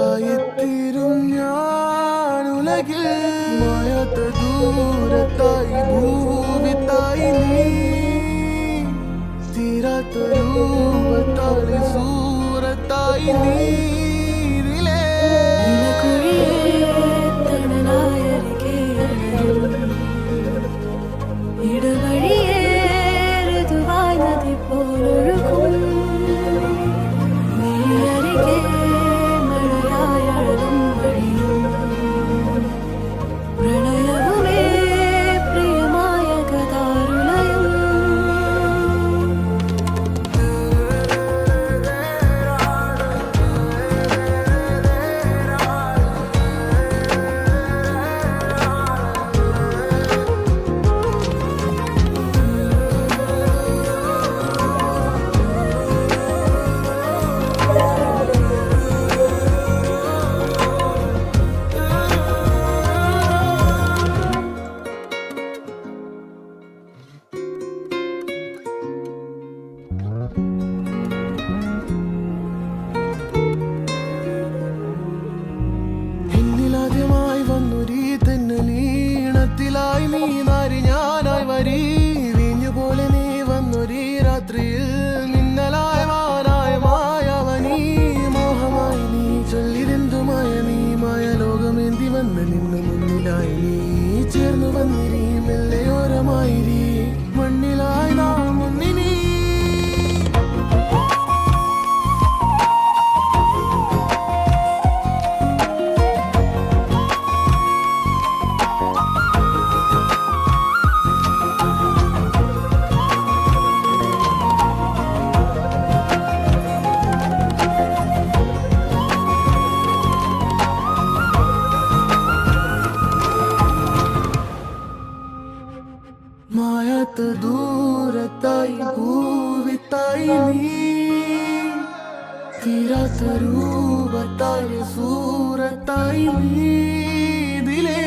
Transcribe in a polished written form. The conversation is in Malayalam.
മായായെത്തിരും ഞാനുലകിൽ മായാത്ത ദൂരത്തായി ഭൂവിത്തായി നീ തീരാത്ത രൂപത്തായി സൂറത്തായി നീരിലേ ഇടവഴിയേ ഋതുവായി നദി പോലൊഴുകും നീയരികെ മഴയായി അഴകും വഴിയും പ്രണയവുമേ പ്രിയമായ കഥാരുലയം എന്നിലാദ്യമായി വന്നൊരീ തെന്നലീണത്തിലായി നീ നാരി ഞാനായി വരി വീഞ്ഞുപോലെ നീ വന്നൊരീ രാത്രിയിൽ മിന്നലായ മാനായ മായവനീ മോഹമായി നീ ചൊല്ലിതെന്തുമായ നീ മായ ലോകമേന്തി വന്ന് നിന്ന് മുന്നിലായി നീ ചേർന്നു വന്നിരി മെല്ലയോരമായിരി മണ്ണിലായി നാം മുന്നിനി മായാത്ത ദൂരത്തായി ഭൂവിത്തായി നീ തീരാത്ത രൂപത്തായി സൂറത്തായി നീ ഇതിലേ